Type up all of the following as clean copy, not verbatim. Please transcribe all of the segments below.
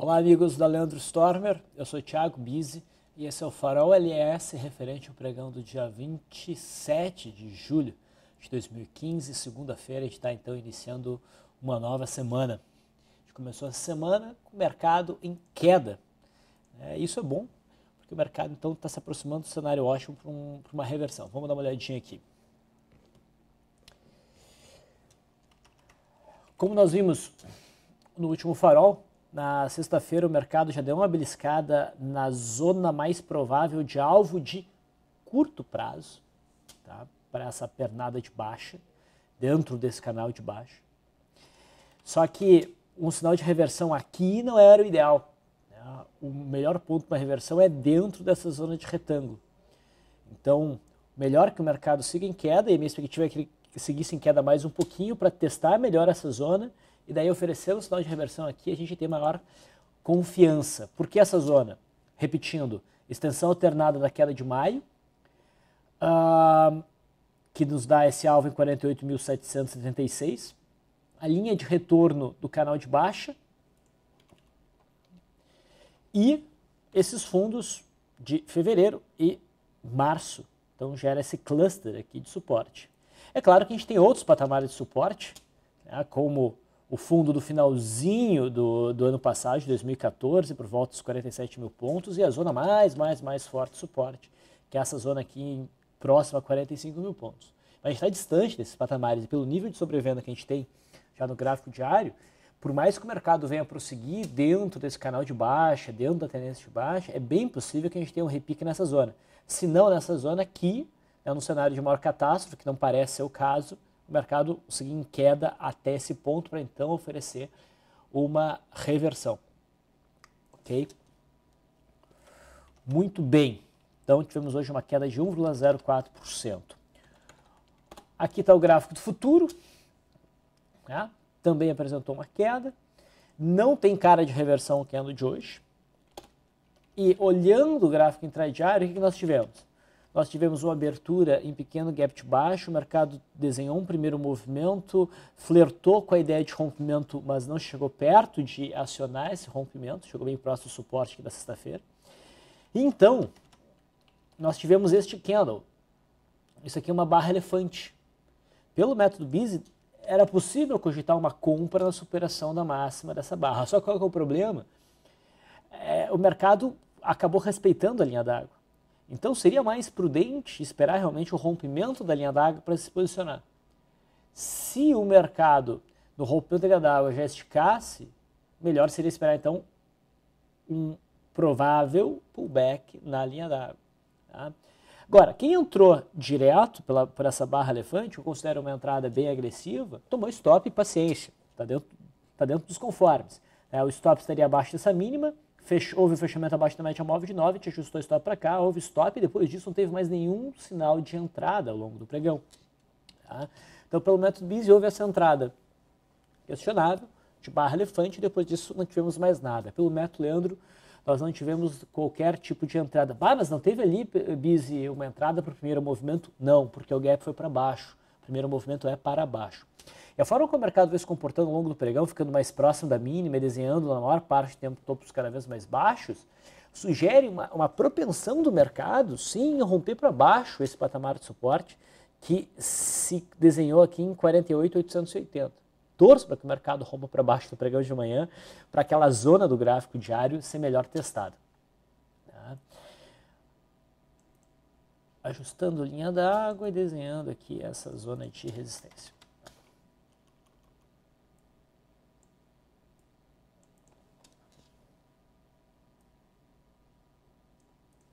Olá amigos da Leandro Stormer, eu sou Thiago Bizzi e esse é o Farol LS referente ao pregão do dia 27 de julho de 2015, segunda-feira. A gente está então iniciando uma nova semana. A gente começou essa semana com o mercado em queda. Isso é bom, porque o mercado então está se aproximando do cenário ótimo para uma reversão. Vamos dar uma olhadinha aqui. Como nós vimos no último farol, na sexta-feira o mercado já deu uma beliscada na zona mais provável de alvo de curto prazo, tá? Para essa pernada de baixa, dentro desse canal de baixa. Só que um sinal de reversão aqui não era o ideal, né? O melhor ponto para reversão é dentro dessa zona de retângulo. Então, melhor que o mercado siga em queda, e a minha expectativa é que ele seguisse em queda mais um pouquinho para testar melhor essa zona, e daí oferecer um sinal de reversão aqui, a gente tem maior confiança. Por que essa zona? Repetindo, extensão alternada da queda de maio, que nos dá esse alvo em 48.776, a linha de retorno do canal de baixa e esses fundos de fevereiro e março. Então gera esse cluster aqui de suporte. É claro que a gente tem outros patamares de suporte, né, como o fundo do finalzinho do ano passado, de 2014, por volta dos 47 mil pontos, e a zona mais forte de suporte, que é essa zona aqui próxima a 45 mil pontos. Mas a gente está distante desses patamares, e pelo nível de sobrevenda que a gente tem já no gráfico diário, por mais que o mercado venha prosseguir dentro desse canal de baixa, dentro da tendência de baixa, é bem possível que a gente tenha um repique nessa zona. Se não nessa zona aqui, no cenário de maior catástrofe, que não parece ser o caso, o mercado seguir em queda até esse ponto para então oferecer uma reversão. Ok? Muito bem. Então tivemos hoje uma queda de 1,04%. Aqui está o gráfico do futuro. Né? Também apresentou uma queda. Não tem cara de reversão o candle de hoje. E olhando o gráfico intradiário, o que nós tivemos? Nós tivemos uma abertura em pequeno gap de baixo, o mercado desenhou um primeiro movimento, flertou com a ideia de rompimento, mas não chegou perto de acionar esse rompimento, chegou bem próximo do suporte aqui da sexta-feira. E então, nós tivemos este candle. Isso aqui é uma barra elefante. Pelo método Bizzi, era possível cogitar uma compra na superação da máxima dessa barra. Só que qual que é o problema? O mercado acabou respeitando a linha d'água. Então seria mais prudente esperar realmente o rompimento da linha d'água para se posicionar. Se o mercado no rompimento da linha d'água já esticasse, melhor seria esperar então um provável pullback na linha d'água. Tá? Agora, quem entrou direto por essa barra elefante, eu considero uma entrada bem agressiva, tomou stop e paciência, está dentro dos conformes. O stop estaria abaixo dessa mínima, houve o fechamento abaixo da média móvel de 9, te ajustou stop para cá, houve stop e depois disso não teve mais nenhum sinal de entrada ao longo do pregão. Tá? Então, pelo método Bizzi, houve essa entrada questionável, de barra elefante, e depois disso não tivemos mais nada. Pelo método Leandro, nós não tivemos qualquer tipo de entrada. Mas não teve ali, Bizzi, uma entrada para o primeiro movimento? Não, porque o gap foi para baixo. O primeiro movimento é para baixo. E a forma como o mercado vem se comportando ao longo do pregão, ficando mais próximo da mínima e desenhando na maior parte do tempo topos cada vez mais baixos, sugere uma propensão do mercado, sim, em romper para baixo esse patamar de suporte que se desenhou aqui em 48.880. Torço para que o mercado rompa para baixo do pregão de manhã, para aquela zona do gráfico diário ser melhor testada. Tá? Ajustando linha d'água e desenhando aqui essa zona de resistência.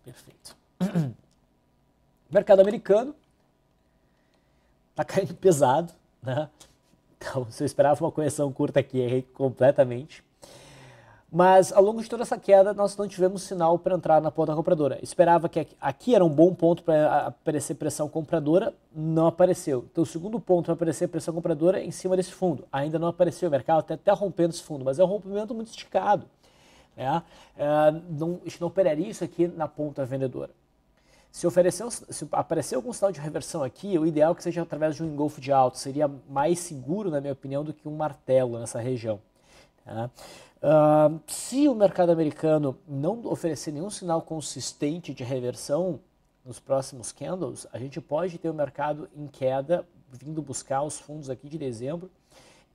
Perfeito. Mercado americano está caindo pesado, né? Então, se eu esperava uma correção curta aqui, errei completamente. Mas ao longo de toda essa queda, nós não tivemos sinal para entrar na ponta compradora. Esperava que aqui era um bom ponto para aparecer pressão compradora, não apareceu. Então, o segundo ponto para aparecer pressão compradora é em cima desse fundo. Ainda não apareceu, o mercado está até rompendo esse fundo, mas é um rompimento muito esticado. A gente não operaria isso aqui na ponta vendedora. Se aparecer algum sinal de reversão aqui, o ideal é que seja através de um engolfo de alta. Seria mais seguro, na minha opinião, do que um martelo nessa região. Tá? Se o mercado americano não oferecer nenhum sinal consistente de reversão nos próximos candles, a gente pode ter o mercado em queda, vindo buscar os fundos aqui de dezembro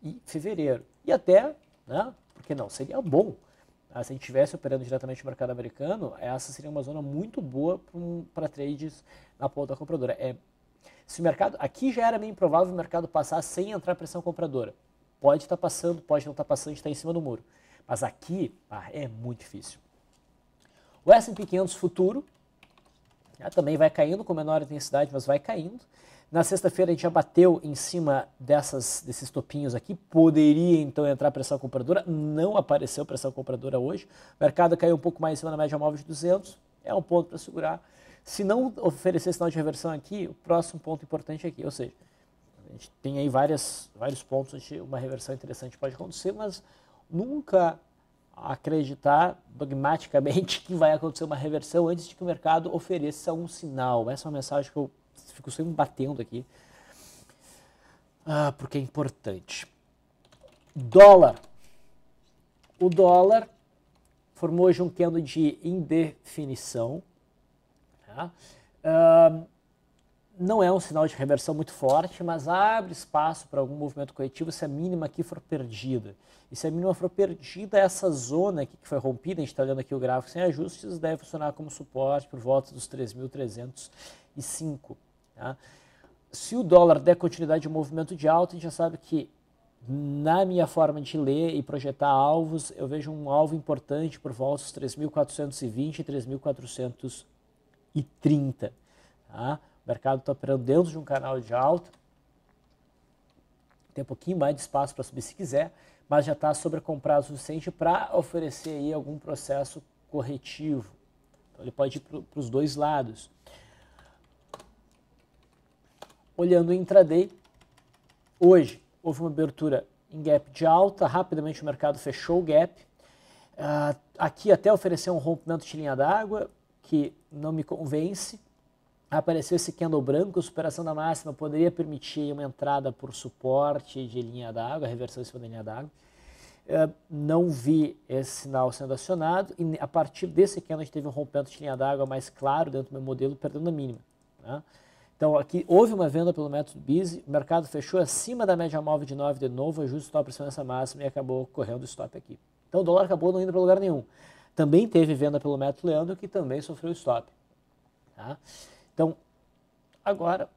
e fevereiro. E até, né, porque não, seria bom. Se a gente estivesse operando diretamente no mercado americano, essa seria uma zona muito boa para trades na ponta compradora. Se o mercado, aqui já era meio improvável o mercado passar sem entrar pressão compradora. Pode estar passando, pode não estar passando, está em cima do muro. Mas aqui é muito difícil. O S&P 500 futuro também vai caindo com menor intensidade, mas vai caindo. Na sexta-feira a gente já bateu em cima desses topinhos aqui, poderia então entrar pressão compradora, não apareceu pressão compradora hoje, o mercado caiu um pouco mais em cima da média móvel de 200, é um ponto para segurar. Se não oferecer sinal de reversão aqui, o próximo ponto importante é aqui, ou seja, a gente tem aí vários pontos onde uma reversão interessante pode acontecer, mas nunca acreditar dogmaticamente que vai acontecer uma reversão antes de que o mercado ofereça um sinal. Essa é uma mensagem que eu fico sempre batendo aqui, porque é importante. Dólar. O dólar formou hoje um candle de indefinição. Tá? Não é um sinal de reversão muito forte, mas abre espaço para algum movimento corretivo se a mínima aqui for perdida. E se a mínima for perdida, essa zona aqui que foi rompida, a gente está olhando aqui o gráfico sem ajustes, deve funcionar como suporte por volta dos 3.305. Tá? Se o dólar der continuidade ao movimento de alta, a gente já sabe que, na minha forma de ler e projetar alvos, eu vejo um alvo importante por volta dos 3.420 e 3.430. Tá? O mercado está operando dentro de um canal de alta, tem um pouquinho mais de espaço para subir se quiser, mas já está sobrecomprado o suficiente para oferecer aí algum processo corretivo. Então ele pode ir para os dois lados. Olhando o intraday, hoje houve uma abertura em gap de alta, rapidamente o mercado fechou o gap. Aqui até ofereceu um rompimento de linha d'água, que não me convence. Apareceu esse candle branco, a superação da máxima poderia permitir uma entrada por suporte de linha d'água, reversão em cima da linha d'água. Não vi esse sinal sendo acionado e a partir desse candle a gente teve um rompimento de linha d'água mais claro dentro do meu modelo, perdendo a mínima. Tá? Então aqui houve uma venda pelo método BISE, o mercado fechou acima da média móvel de 9 de novo, ajustou a pressão nessa máxima e acabou correndo o stop aqui. Então o dólar acabou não indo para lugar nenhum. Também teve venda pelo método Leandro, que também sofreu stop. Tá? Então, agora,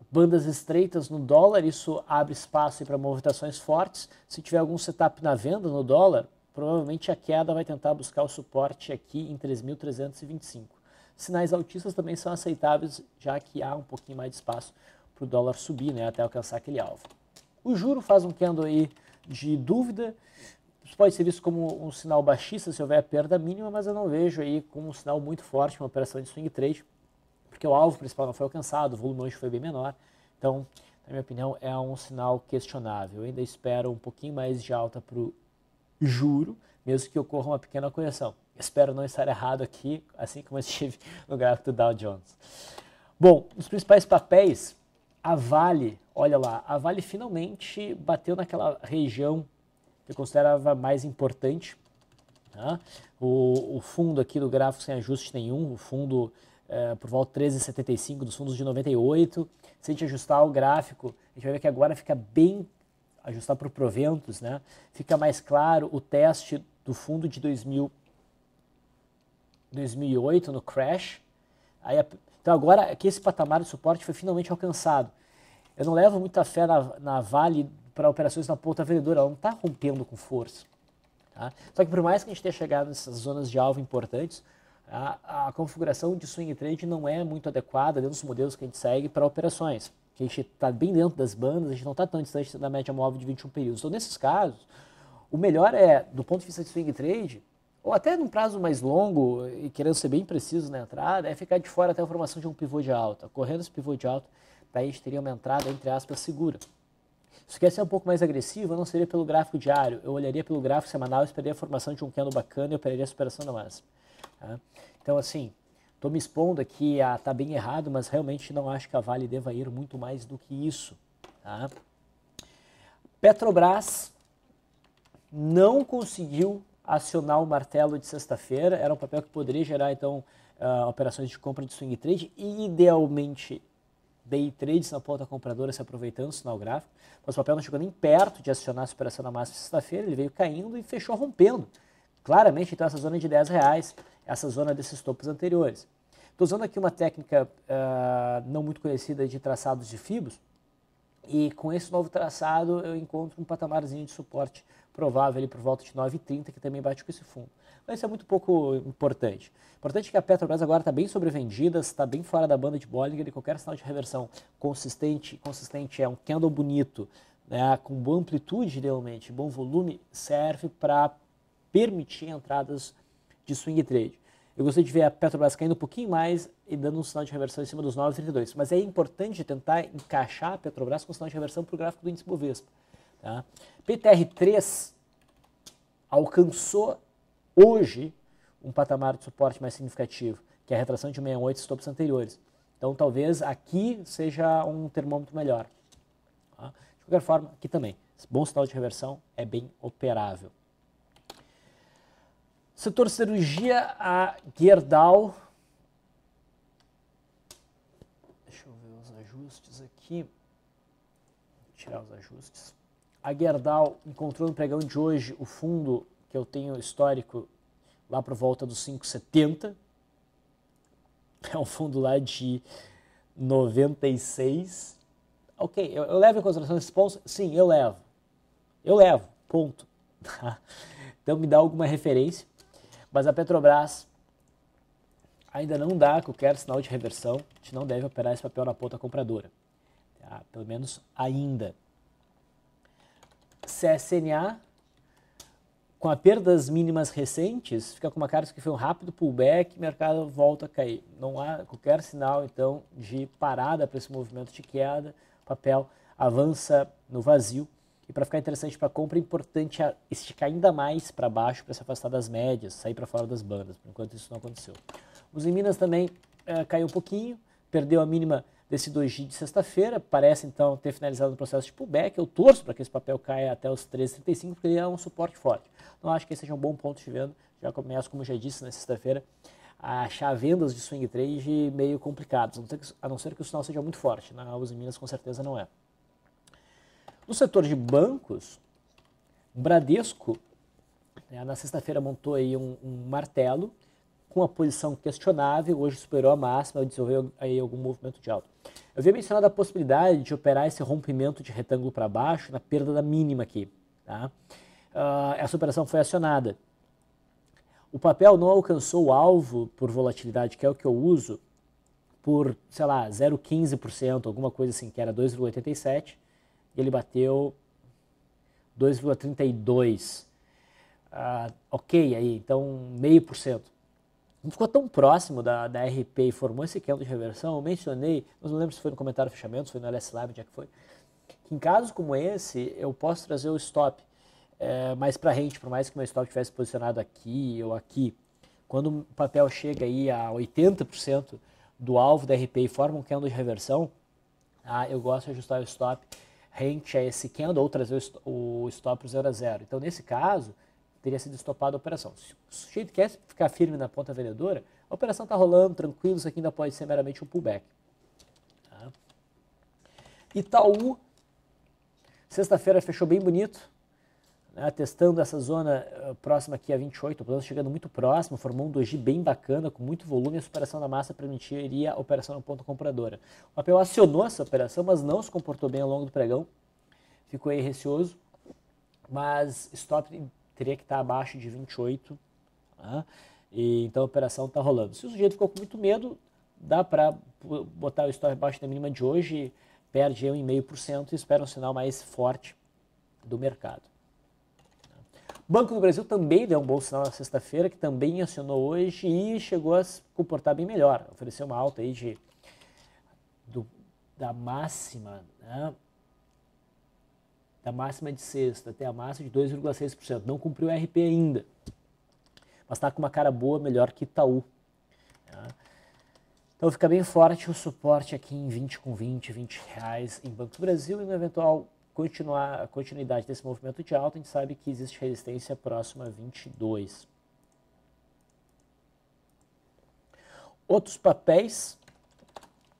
bandas estreitas no dólar, isso abre espaço para movimentações fortes. Se tiver algum setup na venda no dólar, provavelmente a queda vai tentar buscar o suporte aqui em 3.325. Sinais altistas também são aceitáveis, já que há um pouquinho mais de espaço para o dólar subir, né, até alcançar aquele alvo. O juro faz um candle aí de dúvida, isso pode ser visto como um sinal baixista se houver perda mínima, mas eu não vejo aí como um sinal muito forte, uma operação de swing trade, porque o alvo principal não foi alcançado, o volume hoje foi bem menor, então, na minha opinião, é um sinal questionável. Eu ainda espero um pouquinho mais de alta para o juro, mesmo que ocorra uma pequena correção. Espero não estar errado aqui, assim como eu estive no gráfico do Dow Jones. Bom, os principais papéis, a Vale, olha lá, a Vale finalmente bateu naquela região que eu considerava mais importante. Tá? O fundo aqui do gráfico sem ajuste nenhum, o fundo por volta de 13,75 dos fundos de 98. Se a gente ajustar o gráfico, a gente vai ver que agora fica bem, ajustar para o proventos, né? Fica mais claro o teste do fundo de 2008 no crash. Então agora aqui esse patamar de suporte foi finalmente alcançado. Eu não levo muita fé na Vale para operações na ponta vendedora, ela não está rompendo com força. Tá? Só que por mais que a gente tenha chegado nessas zonas de alvo importantes, a configuração de swing trade não é muito adequada dentro dos modelos que a gente segue para operações. A gente está bem dentro das bandas, a gente não está tão distante da média móvel de 21 períodos. Então, nesses casos, o melhor é, do ponto de vista de swing trade, ou até num prazo mais longo, e querendo ser bem preciso na entrada, é ficar de fora até a formação de um pivô de alta. Correndo esse pivô de alta, daí a gente teria uma entrada, entre aspas, segura. Se quer ser um pouco mais agressivo, eu não seria pelo gráfico diário, eu olharia pelo gráfico semanal, esperaria a formação de um candle bacana e operaria a superação da máxima. Tá? Então, assim, estou me expondo aqui a estar bem errado, mas realmente não acho que a Vale deva ir muito mais do que isso. Tá? Petrobras, não conseguiu acionar o martelo de sexta-feira. Era um papel que poderia gerar, então, operações de compra de swing trade e, idealmente, day trades na ponta compradora se aproveitando do sinal gráfico. Mas o papel não chegou nem perto de acionar a superação da máxima de sexta-feira, ele veio caindo e fechou rompendo. Claramente, então, essa zona de R$10, essa zona desses topos anteriores. Estou usando aqui uma técnica não muito conhecida de traçados de fibos, e com esse novo traçado eu encontro um patamarzinho de suporte provável ali por volta de 9,30, que também bate com esse fundo. Mas isso é muito pouco importante. Importante é que a Petrobras agora está bem sobrevendida, está bem fora da banda de Bollinger, e qualquer sinal de reversão consistente é um candle bonito, né, com boa amplitude, idealmente, bom volume, serve para permitir entradas de swing trade. Eu gostaria de ver a Petrobras caindo um pouquinho mais e dando um sinal de reversão em cima dos 9,32. Mas é importante tentar encaixar a Petrobras com um sinal de reversão para o gráfico do índice Bovespa. Tá? PTR3 alcançou hoje um patamar de suporte mais significativo, que é a retração de 68 estopos anteriores. Então talvez aqui seja um termômetro melhor. Tá? De qualquer forma, aqui também, bom sinal de reversão é bem operável. Setor cirurgia, a Gerdau. Deixa eu ver os ajustes aqui. Vou tirar os ajustes. A Gerdau encontrou no pregão de hoje o fundo que eu tenho histórico lá por volta dos 5,70. É um fundo lá de 96. Ok, eu levo em consideração esses pontos? Sim, eu levo. Eu levo, ponto. Então me dá alguma referência. Mas a Petrobras ainda não dá qualquer sinal de reversão. A gente não deve operar esse papel na ponta compradora. Tá? Pelo menos ainda. CSNA, com a perda das mínimas recentes, fica com uma cara que foi um rápido pullback e o mercado volta a cair. Não há qualquer sinal, então, de parada para esse movimento de queda. O papel avança no vazio. E para ficar interessante para compra, é importante esticar ainda mais para baixo para se afastar das médias, sair para fora das bandas. Por enquanto isso não aconteceu. Os em Minas também caiu um pouquinho, perdeu a mínima desse doji de sexta-feira, parece então ter finalizado o processo de pullback. Eu torço para que esse papel caia até os 13,35, porque ele é um suporte forte. Não acho que esse seja um bom ponto de venda. Já começo, como já disse, na sexta-feira, a achar vendas de swing trade meio complicadas, a não ser que o sinal seja muito forte. Na Uzi Minas com certeza não é. No setor de bancos, o Bradesco, na sexta-feira montou aí um martelo com a posição questionável, hoje superou a máxima, desenvolveu aí algum movimento de alta. Eu havia mencionado a possibilidade de operar esse rompimento de retângulo para baixo na perda da mínima aqui. Tá? Essa operação foi acionada. O papel não alcançou o alvo por volatilidade, que é o que eu uso, por, sei lá, 0,15%, alguma coisa assim, que era 2,87%. E ele bateu 2,32%. Ok, aí, então 0,5%. Não ficou tão próximo da RP e formou esse candle de reversão. Eu mencionei, não lembro se foi no comentário fechamento, se foi no LS Live, já que foi, que em casos como esse, eu posso trazer o stop mais para rente, por mais que o meu stop tivesse posicionado aqui ou aqui. Quando o papel chega aí a 80% do alvo da RP e forma um candle de reversão, eu gosto de ajustar o stop rente a esse candle ou trazer o stop para o 0 a 0. Então, nesse caso, teria sido estopada a operação. Se o sujeito quer ficar firme na ponta vendedora, a operação está rolando, tranquilo, isso aqui ainda pode ser meramente um pullback. Tá? Itaú, sexta-feira fechou bem bonito, né, testando essa zona próxima aqui a 28, o plano chegando muito próximo, formou um doji bem bacana, com muito volume, a superação da massa permitiria a operação na ponta compradora. O papel acionou essa operação, mas não se comportou bem ao longo do pregão, ficou aí receoso, mas stop teria que estar abaixo de 28, tá? E então a operação está rolando. Se o sujeito ficou com muito medo, dá para botar o stop abaixo da mínima de hoje, perde 1,5% e espera um sinal mais forte do mercado. Banco do Brasil também deu um bom sinal na sexta-feira, que também acionou hoje e chegou a se comportar bem melhor. Ofereceu uma alta aí da máxima, né? Da máxima de sexta até a máxima de 2,6%. Não cumpriu o RP ainda, mas está com uma cara boa, melhor que Itaú. Tá? Então fica bem forte o suporte aqui em 20,20 R$ 20 em Banco do Brasil e no eventual continuidade desse movimento de alta, a gente sabe que existe resistência próxima a 22. Outros papéis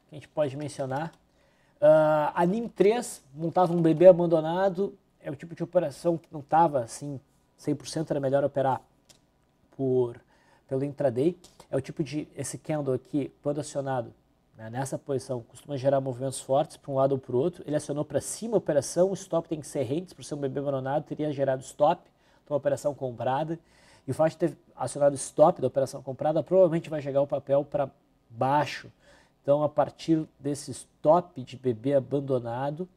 que a gente pode mencionar. A NIM3 montava um bebê abandonado, é o tipo de operação que não estava assim 100%, era melhor operar pelo intraday. É o tipo de, esse candle aqui, quando acionado, né, nessa posição, costuma gerar movimentos fortes para um lado ou para o outro. Ele acionou para cima a operação, o stop tem que ser rentes, por ser um bebê abandonado, teria gerado stop, então a operação comprada. E o fato de ter acionado o stop da operação comprada, provavelmente vai chegar o papel para baixo. Então, a partir desse stop de bebê abandonado,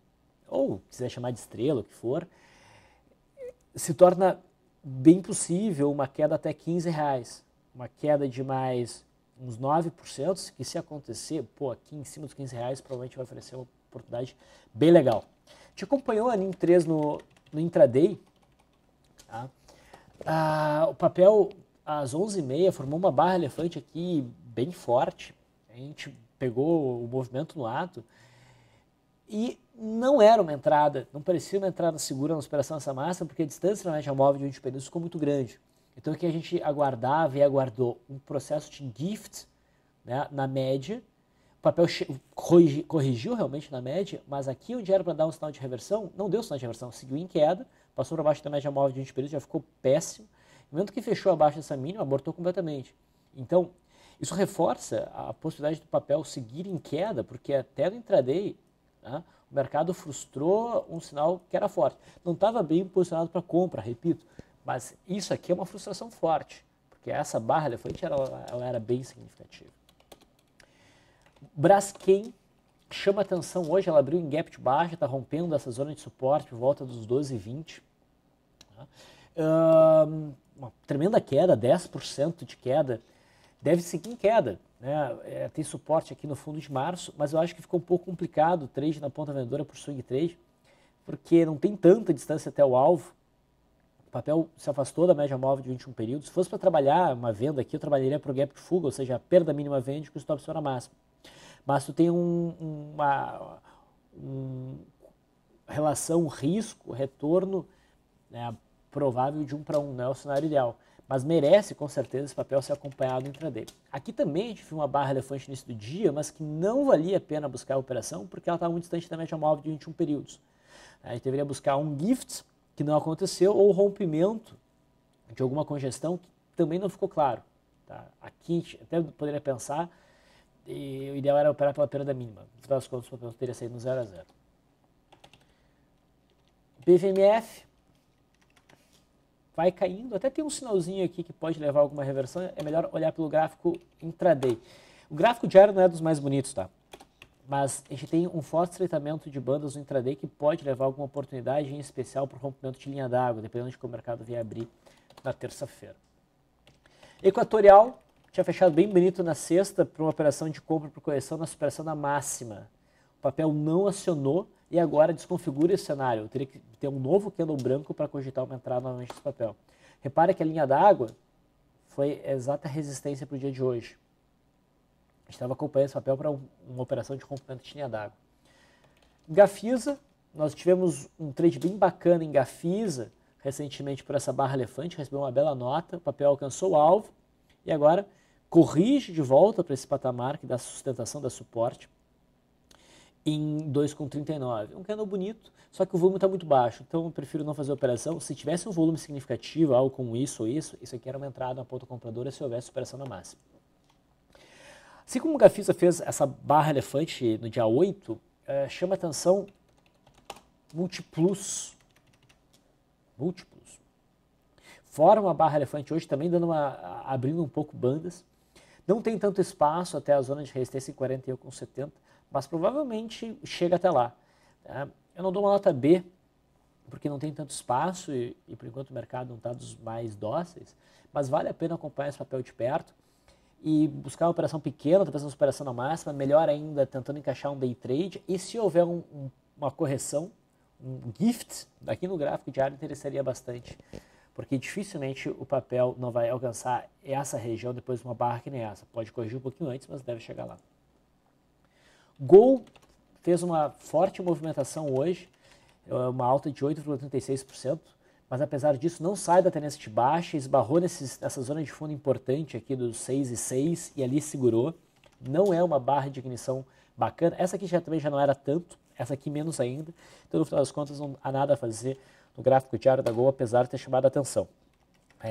ou quiser chamar de estrela, o que for, se torna bem possível uma queda até R$15. Uma queda de mais uns 9%, que se acontecer, pô, aqui em cima dos R$15, provavelmente vai oferecer uma oportunidade bem legal. A gente acompanhou a NIM3 no intraday, tá? O papel, às 11h30, formou uma barra elefante aqui bem forte. A gente pegou o movimento no ato e não era uma entrada, não parecia uma entrada segura na superação dessa massa, porque a distância na média móvel de 20 períodos ficou muito grande. Então aqui a gente aguardava e aguardou um processo de gift, né, na média. O papel corrigiu realmente na média, mas aqui onde era para dar um sinal de reversão, não deu sinal de reversão, seguiu em queda, passou para baixo da média móvel de 20 períodos, já ficou péssimo. No momento que fechou abaixo dessa mínima, abortou completamente. Então, isso reforça a possibilidade do papel seguir em queda, porque até no intraday, né, o mercado frustrou um sinal que era forte. Não estava bem posicionado para compra, repito, mas isso aqui é uma frustração forte, porque essa barra elefante ela era bem significativa. Braskem chama atenção hoje, ela abriu em gap de baixa, está rompendo essa zona de suporte por volta dos 12,20. Uma tremenda queda, 10% de queda, deve seguir em queda, né? Tem suporte aqui no fundo de março, mas eu acho que ficou um pouco complicado o trade na ponta vendedora por swing trade, porque não tem tanta distância até o alvo. O papel se afastou da média móvel de 21 períodos. Se fosse para trabalhar uma venda aqui, eu trabalharia para o gap de fuga, ou seja, a perda mínima vende com o stop na máxima. Mas tu tem uma relação risco-retorno, né, provável de 1 para 1, não é o cenário ideal. Mas merece, com certeza, esse papel ser acompanhado no intraday. Aqui também a gente viu uma barra elefante no início do dia, mas que não valia a pena buscar a operação, porque ela estava muito distante da média móvel de 21 períodos. A gente deveria buscar um gift, que não aconteceu, ou rompimento de alguma congestão, que também não ficou claro. Tá? Aqui a gente até poderia pensar, e o ideal era operar pela perda mínima. No final das contas, o papel teria saído no 0 a 0. BVMF vai caindo, até tem um sinalzinho aqui que pode levar a alguma reversão, é melhor olhar pelo gráfico intraday. O gráfico diário não é dos mais bonitos, tá? Mas a gente tem um forte estreitamento de bandas no intraday que pode levar a alguma oportunidade, em especial para o rompimento de linha d'água, dependendo de como o mercado vier abrir na terça-feira. Equatorial tinha fechado bem bonito na sexta para uma operação de compra por correção na superação da máxima. O papel não acionou e agora desconfigura esse cenário. Eu teria que ter um novo candle branco para cogitar uma entrada novamente nesse papel. Repare que a linha d'água foi a exata resistência para o dia de hoje. A gente estava acompanhando esse papel para uma operação de rompimento de linha d'água. Gafisa, nós tivemos um trade bem bacana em Gafisa recentemente por essa barra elefante, recebeu uma bela nota, o papel alcançou o alvo e agora corrige de volta para esse patamar que dá sustentação, dá suporte em 2,39. Um candle bonito, só que o volume está muito baixo, então eu prefiro não fazer a operação. Se tivesse um volume significativo, algo como isso ou isso aqui era uma entrada na ponta compradora se houvesse superação na máxima. Assim como o Gafisa fez essa barra elefante no dia 8, chama atenção Multiplus. Forma uma barra elefante hoje também abrindo um pouco bandas. Não tem tanto espaço até a zona de resistência em 41,70, mas provavelmente chega até lá. Tá? Eu não dou uma nota B, porque não tem tanto espaço e por enquanto o mercado não está dos mais dóceis, mas vale a pena acompanhar esse papel de perto e buscar uma operação pequena, talvez uma superação na máxima, melhor ainda tentando encaixar um day trade, e se houver uma correção, um gift, aqui no gráfico diário interessaria bastante, porque dificilmente o papel não vai alcançar essa região depois de uma barra que nem essa. Pode corrigir um pouquinho antes, mas deve chegar lá. Gol fez uma forte movimentação hoje, uma alta de 8,36%, mas apesar disso não sai da tendência de baixa, esbarrou nessa zona de fundo importante aqui dos 6,6 e ali segurou. Não é uma barra de ignição bacana, essa aqui também já não era tanto, essa aqui menos ainda, então no final das contas não há nada a fazer no gráfico diário da Gol, apesar de ter chamado a atenção.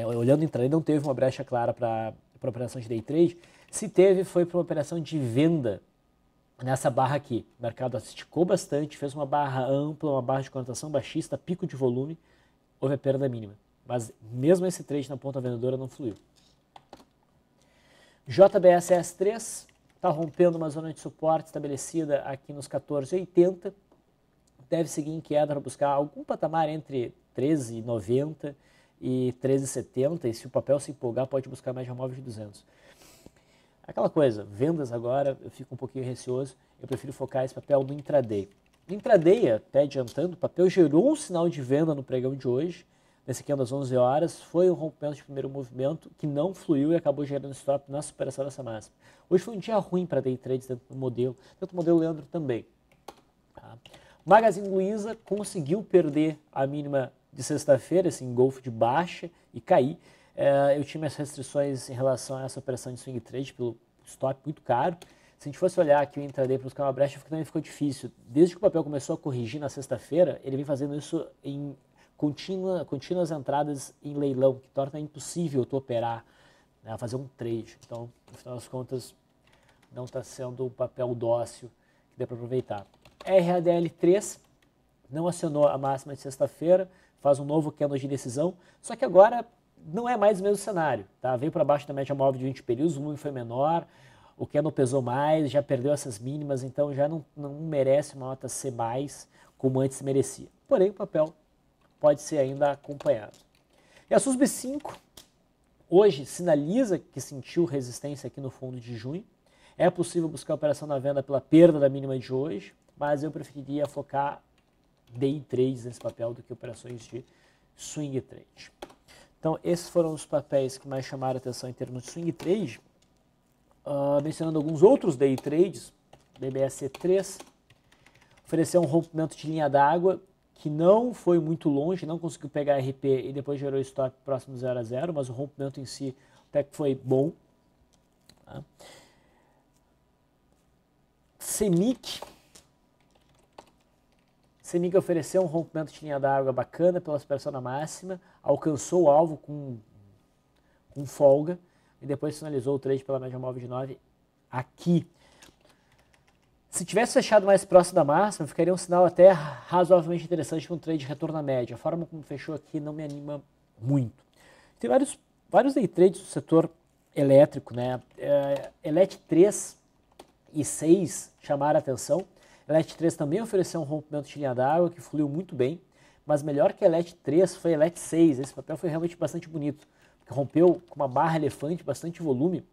Olhando em trade, não teve uma brecha clara para operação de day trade, se teve foi para uma operação de venda nessa barra aqui. O mercado esticou bastante, fez uma barra ampla, uma barra de cotação baixista, pico de volume, houve a perda mínima. Mas mesmo esse trade na ponta vendedora não fluiu. JBSS3 está rompendo uma zona de suporte estabelecida aqui nos 14,80. Deve seguir em queda para buscar algum patamar entre 13,90 e 13,70. E se o papel se empolgar, pode buscar a média móvel de 200. Aquela coisa, vendas agora, eu fico um pouquinho receoso. Eu prefiro focar esse papel no intraday. No intraday, até adiantando, o papel gerou um sinal de venda no pregão de hoje, nesse aqui às 11 horas, foi um rompimento de primeiro movimento que não fluiu e acabou gerando stop na superação dessa máxima. Hoje foi um dia ruim para day trades dentro do modelo Leandro também. Tá? Magazine Luiza conseguiu perder a mínima de sexta-feira, esse engolfo de baixa e cair. Eu tinha minhas restrições em relação a essa operação de swing trade pelo stop muito caro. Se a gente fosse olhar aqui o intraday para buscar uma brecha, também ficou difícil. Desde que o papel começou a corrigir na sexta-feira, ele vem fazendo isso em contínuas entradas em leilão, que torna impossível tu operar, né, fazer um trade. Então, no final das contas, não está sendo um papel dócil que dê para aproveitar. RADL3 não acionou a máxima de sexta-feira, faz um novo candle de decisão, só que agora não é mais o mesmo cenário. Tá? Veio para baixo da média móvel de 20 períodos, o volume foi menor, o candle pesou mais, já perdeu essas mínimas, então já não merece uma nota C+, como antes merecia. Porém, o papel pode ser ainda acompanhado. E a SUSB5 hoje sinaliza que sentiu resistência aqui no fundo de junho. É possível buscar operação na venda pela perda da mínima de hoje, mas eu preferiria focar day trades nesse papel do que operações de swing trade. Então, esses foram os papéis que mais chamaram a atenção em termos de swing trade. Mencionando alguns outros day trades, BBSC3 ofereceu um rompimento de linha d'água que não foi muito longe, não conseguiu pegar RP e depois gerou stop próximo 0 a 0, mas o rompimento em si até que foi bom. Tá? CEMIC ofereceu um rompimento de linha d'água bacana pela superação na máxima, alcançou o alvo com folga e depois finalizou o trade pela média móvel de 9 aqui. Se tivesse fechado mais próximo da máxima, ficaria um sinal até razoavelmente interessante para um trade de retorno à média. A forma como fechou aqui não me anima muito. Tem vários day trades do setor elétrico, né? ELET 3 e 6 chamaram a atenção. ELET 3 também ofereceu um rompimento de linha d'água que fluiu muito bem, mas melhor que ELET 3 foi ELET 6. Esse papel foi realmente bastante bonito, porque rompeu com uma barra elefante, bastante volume.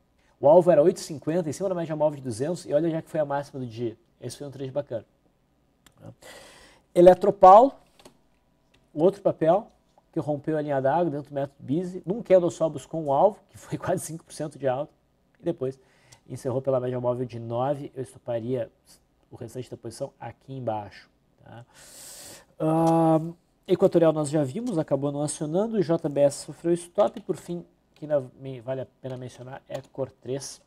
O alvo era 8,50 em cima da média móvel de 200 e olha já que foi a máxima do dia. Esse foi um trade bacana. Eletropaulo, outro papel que rompeu a linha d'água dentro do método BISE. Num candle só buscou um alvo, que foi quase 5% de alta, e depois encerrou pela média móvel de 9. Eu estoparia o restante da posição aqui embaixo. Tá? Equatorial nós já vimos, acabou não acionando. O JBS sofreu stop. E por fim, que vale a pena mencionar, é Cor 3.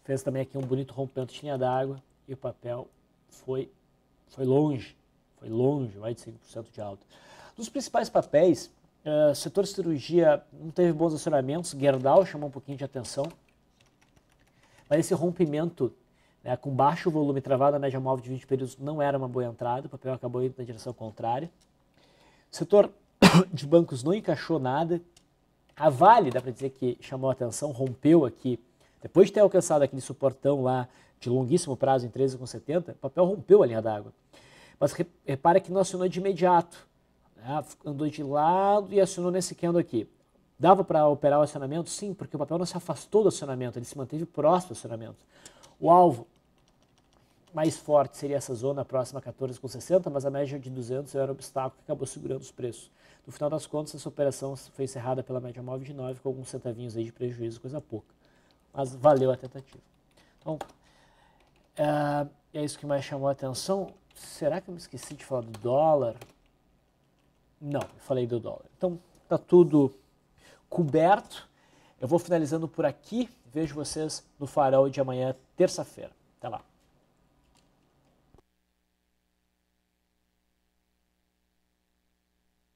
Fez também aqui um bonito rompimento de linha d'água e o papel foi longe, mais de 5% de alta. Dos principais papéis, setor cirurgia não teve bons acionamentos, Gerdau chamou um pouquinho de atenção, mas esse rompimento, né, com baixo volume travado na média móvel de 20 períodos não era uma boa entrada, o papel acabou indo na direção contrária. O setor de bancos não encaixou nada. A Vale, dá para dizer que chamou a atenção, rompeu aqui, depois de ter alcançado aquele suportão lá de longuíssimo prazo em 13,70, o papel rompeu a linha d'água. Mas repara que não acionou de imediato, né? Andou de lado e acionou nesse candle aqui. Dava para operar o acionamento? Sim, porque o papel não se afastou do acionamento, ele se manteve próximo do acionamento. O alvo mais forte seria essa zona próxima a 14,60, mas a média de 200 era o obstáculo que acabou segurando os preços. No final das contas, essa operação foi encerrada pela média móvel de 9, com alguns centavinhos aí de prejuízo, coisa pouca. Mas valeu a tentativa. Então, é isso que mais chamou a atenção. Será que eu me esqueci de falar do dólar? Não, eu falei do dólar. Então, tá tudo coberto. Eu vou finalizando por aqui. Vejo vocês no Farol de amanhã, terça-feira. Até lá.